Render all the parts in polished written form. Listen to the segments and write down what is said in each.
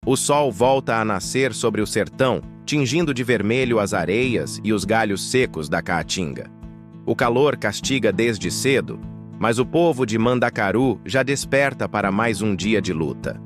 O sol volta a nascer sobre o sertão, tingindo de vermelho as areias e os galhos secos da caatinga. O calor castiga desde cedo, mas o povo de Mandacaru já desperta para mais um dia de luta.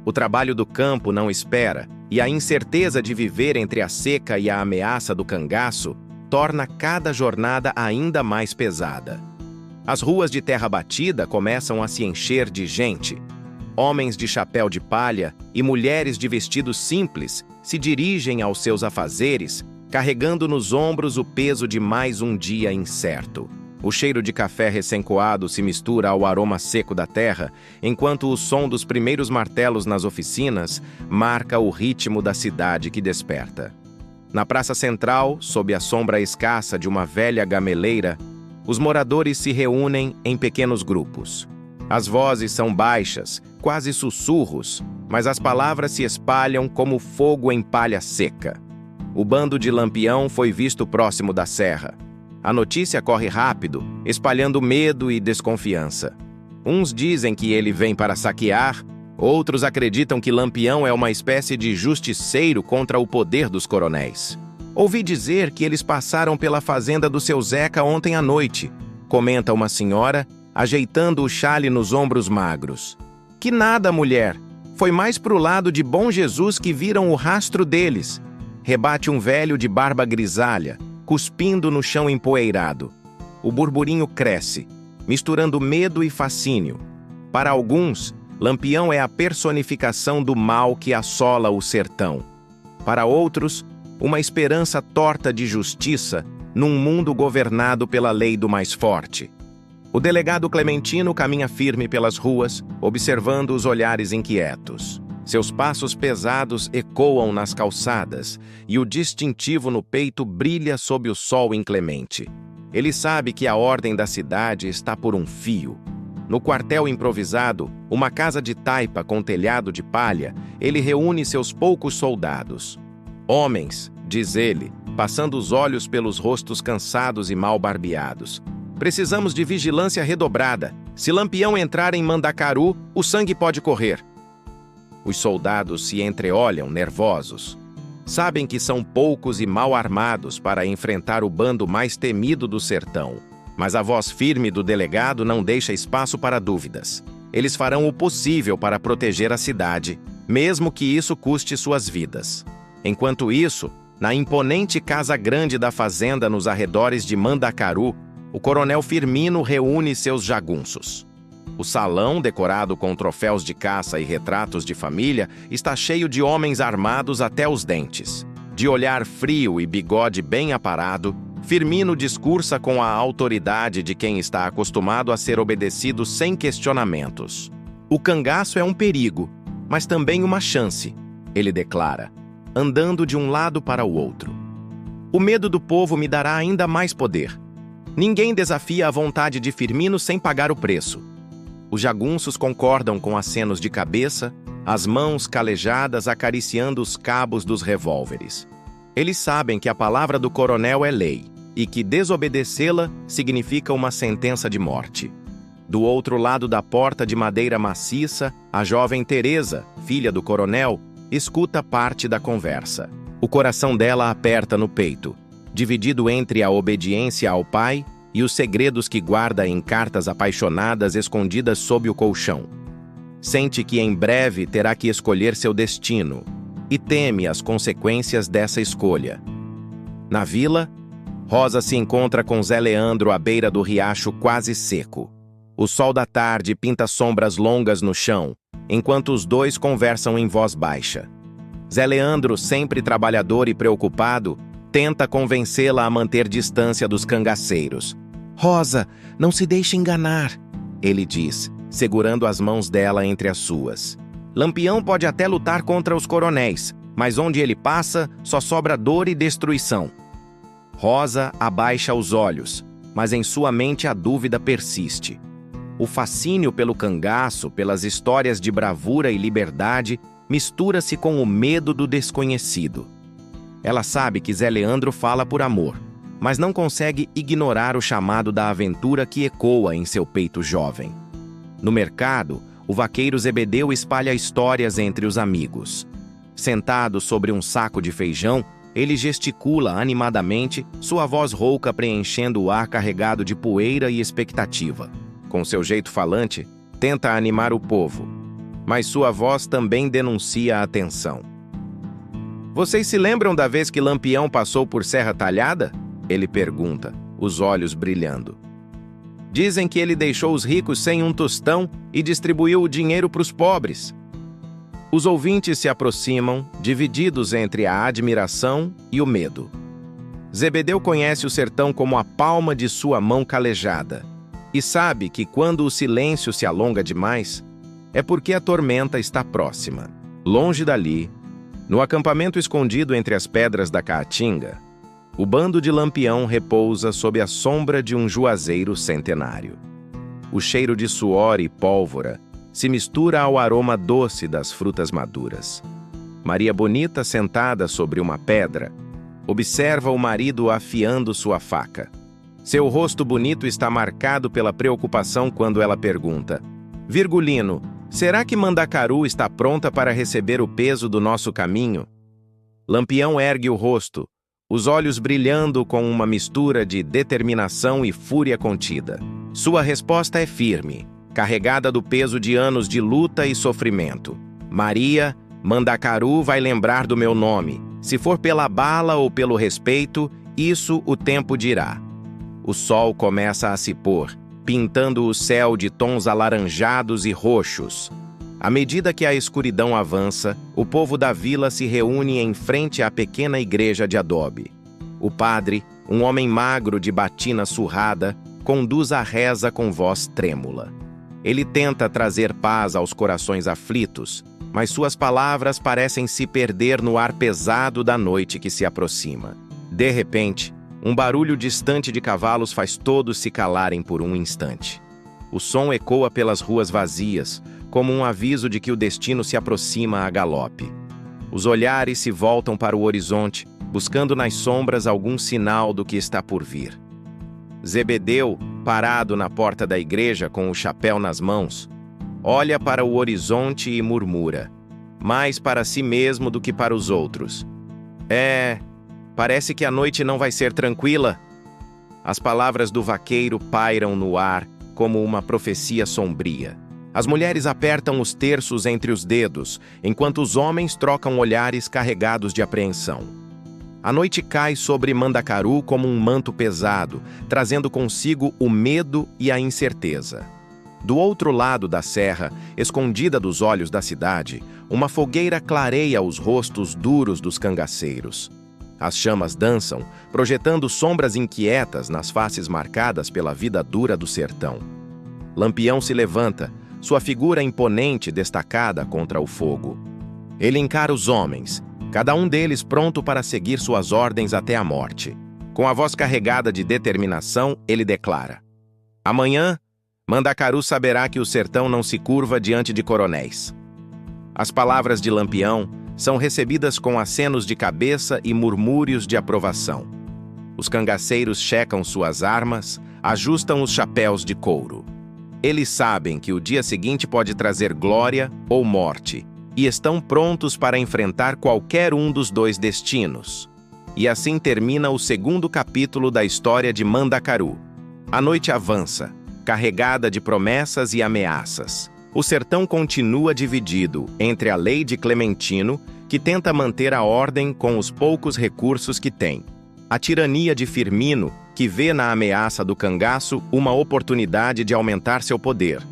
O trabalho do campo não espera, e a incerteza de viver entre a seca e a ameaça do cangaço torna cada jornada ainda mais pesada. As ruas de terra batida começam a se encher de gente. Homens de chapéu de palha e mulheres de vestidos simples se dirigem aos seus afazeres, carregando nos ombros o peso de mais um dia incerto. O cheiro de café recém-coado se mistura ao aroma seco da terra, enquanto o som dos primeiros martelos nas oficinas marca o ritmo da cidade que desperta. Na praça central, sob a sombra escassa de uma velha gameleira, os moradores se reúnem em pequenos grupos. As vozes são baixas, quase sussurros, mas as palavras se espalham como fogo em palha seca. O bando de Lampião foi visto próximo da serra. A notícia corre rápido, espalhando medo e desconfiança. Uns dizem que ele vem para saquear, outros acreditam que Lampião é uma espécie de justiceiro contra o poder dos coronéis. Ouvi dizer que eles passaram pela fazenda do seu Zeca ontem à noite, comenta uma senhora, ajeitando o chale nos ombros magros. Que nada, mulher! Foi mais pro lado de Bom Jesus que viram o rastro deles, rebate um velho de barba grisalha, cuspindo no chão empoeirado. O burburinho cresce, misturando medo e fascínio. Para alguns, Lampião é a personificação do mal que assola o sertão. Para outros, uma esperança torta de justiça num mundo governado pela lei do mais forte. O delegado Clementino caminha firme pelas ruas, observando os olhares inquietos. Seus passos pesados ecoam nas calçadas e o distintivo no peito brilha sob o sol inclemente. Ele sabe que a ordem da cidade está por um fio. No quartel improvisado, uma casa de taipa com telhado de palha, ele reúne seus poucos soldados. Homens, diz ele, passando os olhos pelos rostos cansados e mal barbeados. Precisamos de vigilância redobrada. Se Lampião entrar em Mandacaru, o sangue pode correr. Os soldados se entreolham, nervosos. Sabem que são poucos e mal armados para enfrentar o bando mais temido do sertão. Mas a voz firme do delegado não deixa espaço para dúvidas. Eles farão o possível para proteger a cidade, mesmo que isso custe suas vidas. Enquanto isso, na imponente casa grande da fazenda nos arredores de Mandacaru, o coronel Firmino reúne seus jagunços. O salão, decorado com troféus de caça e retratos de família, está cheio de homens armados até os dentes. De olhar frio e bigode bem aparado, Firmino discursa com a autoridade de quem está acostumado a ser obedecido sem questionamentos. O cangaço é um perigo, mas também uma chance, ele declara, andando de um lado para o outro. O medo do povo me dará ainda mais poder. Ninguém desafia a vontade de Firmino sem pagar o preço. Os jagunços concordam com acenos de cabeça, as mãos calejadas acariciando os cabos dos revólveres. Eles sabem que a palavra do coronel é lei, e que desobedecê-la significa uma sentença de morte. Do outro lado da porta de madeira maciça, a jovem Teresa, filha do coronel, escuta parte da conversa. O coração dela aperta no peito, dividido entre a obediência ao pai e os segredos que guarda em cartas apaixonadas escondidas sob o colchão. Sente que em breve terá que escolher seu destino e teme as consequências dessa escolha. Na vila, Rosa se encontra com Zé Leandro à beira do riacho quase seco. O sol da tarde pinta sombras longas no chão, enquanto os dois conversam em voz baixa. Zé Leandro, sempre trabalhador e preocupado, tenta convencê-la a manter distância dos cangaceiros. Rosa, não se deixe enganar, ele diz, segurando as mãos dela entre as suas. Lampião pode até lutar contra os coronéis, mas onde ele passa, só sobra dor e destruição. Rosa abaixa os olhos, mas em sua mente a dúvida persiste. O fascínio pelo cangaço, pelas histórias de bravura e liberdade, mistura-se com o medo do desconhecido. Ela sabe que Zé Leandro fala por amor, mas não consegue ignorar o chamado da aventura que ecoa em seu peito jovem. No mercado, o vaqueiro Zebedeu espalha histórias entre os amigos. Sentado sobre um saco de feijão, ele gesticula animadamente, sua voz rouca preenchendo o ar carregado de poeira e expectativa. Com seu jeito falante, tenta animar o povo, mas sua voz também denuncia a tensão. Vocês se lembram da vez que Lampião passou por Serra Talhada? Ele pergunta, os olhos brilhando. Dizem que ele deixou os ricos sem um tostão e distribuiu o dinheiro para os pobres. Os ouvintes se aproximam, divididos entre a admiração e o medo. Zebedeu conhece o sertão como a palma de sua mão calejada e sabe que quando o silêncio se alonga demais, é porque a tormenta está próxima. Longe dali, no acampamento escondido entre as pedras da Caatinga, o bando de Lampião repousa sob a sombra de um juazeiro centenário. O cheiro de suor e pólvora se mistura ao aroma doce das frutas maduras. Maria Bonita, sentada sobre uma pedra, observa o marido afiando sua faca. Seu rosto bonito está marcado pela preocupação quando ela pergunta: Virgulino, será que Mandacaru está pronta para receber o peso do nosso caminho? Lampião ergue o rosto, os olhos brilhando com uma mistura de determinação e fúria contida. Sua resposta é firme, carregada do peso de anos de luta e sofrimento. Maria, Mandacaru vai lembrar do meu nome. Se for pela bala ou pelo respeito, isso o tempo dirá. O sol começa a se pôr, pintando o céu de tons alaranjados e roxos. À medida que a escuridão avança, o povo da vila se reúne em frente à pequena igreja de adobe. O padre, um homem magro de batina surrada, conduz a reza com voz trêmula. Ele tenta trazer paz aos corações aflitos, mas suas palavras parecem se perder no ar pesado da noite que se aproxima. De repente, um barulho distante de cavalos faz todos se calarem por um instante. O som ecoa pelas ruas vazias, como um aviso de que o destino se aproxima a galope. Os olhares se voltam para o horizonte, buscando nas sombras algum sinal do que está por vir. Zebedeu, parado na porta da igreja com o chapéu nas mãos, olha para o horizonte e murmura, mais para si mesmo do que para os outros. Parece que a noite não vai ser tranquila. As palavras do vaqueiro pairam no ar como uma profecia sombria. As mulheres apertam os terços entre os dedos, enquanto os homens trocam olhares carregados de apreensão. A noite cai sobre Mandacaru como um manto pesado, trazendo consigo o medo e a incerteza. Do outro lado da serra, escondida dos olhos da cidade, uma fogueira clareia os rostos duros dos cangaceiros. As chamas dançam, projetando sombras inquietas nas faces marcadas pela vida dura do sertão. Lampião se levanta, sua figura imponente destacada contra o fogo. Ele encara os homens, cada um deles pronto para seguir suas ordens até a morte. Com a voz carregada de determinação, ele declara: Amanhã, Mandacaru saberá que o sertão não se curva diante de coronéis. As palavras de Lampião são recebidas com acenos de cabeça e murmúrios de aprovação. Os cangaceiros checam suas armas, ajustam os chapéus de couro. Eles sabem que o dia seguinte pode trazer glória ou morte, e estão prontos para enfrentar qualquer um dos dois destinos. E assim termina o segundo capítulo da história de Mandacaru. A noite avança, carregada de promessas e ameaças. O sertão continua dividido entre a lei de Clementino, que tenta manter a ordem com os poucos recursos que tem, a tirania de Firmino, que vê na ameaça do cangaço uma oportunidade de aumentar seu poder,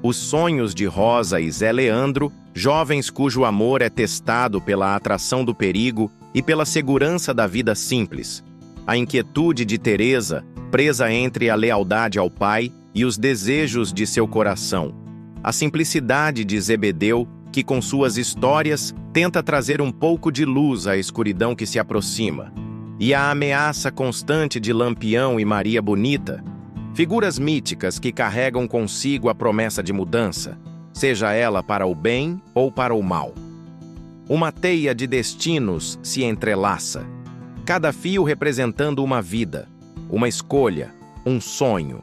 os sonhos de Rosa e Zé Leandro, jovens cujo amor é testado pela atração do perigo e pela segurança da vida simples, a inquietude de Teresa, presa entre a lealdade ao pai e os desejos de seu coração, a simplicidade de Zebedeu, que com suas histórias tenta trazer um pouco de luz à escuridão que se aproxima, e a ameaça constante de Lampião e Maria Bonita, figuras míticas que carregam consigo a promessa de mudança, seja ela para o bem ou para o mal. Uma teia de destinos se entrelaça, cada fio representando uma vida, uma escolha, um sonho.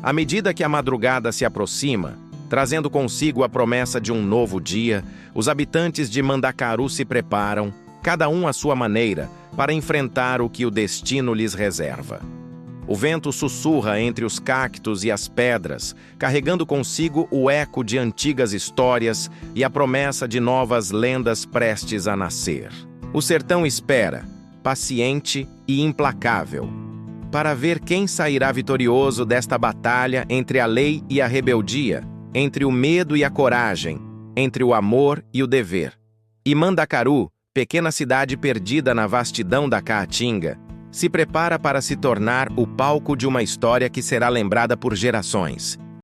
À medida que a madrugada se aproxima, Trazendo consigo a promessa de um novo dia, os habitantes de Mandacaru se preparam, cada um à sua maneira, para enfrentar o que o destino lhes reserva. O vento sussurra entre os cactos e as pedras, carregando consigo o eco de antigas histórias e a promessa de novas lendas prestes a nascer. O sertão espera, paciente e implacável, para ver quem sairá vitorioso desta batalha entre a lei e a rebeldia, entre o medo e a coragem, entre o amor e o dever. E Mandacaru, pequena cidade perdida na vastidão da Caatinga, se prepara para se tornar o palco de uma história que será lembrada por gerações.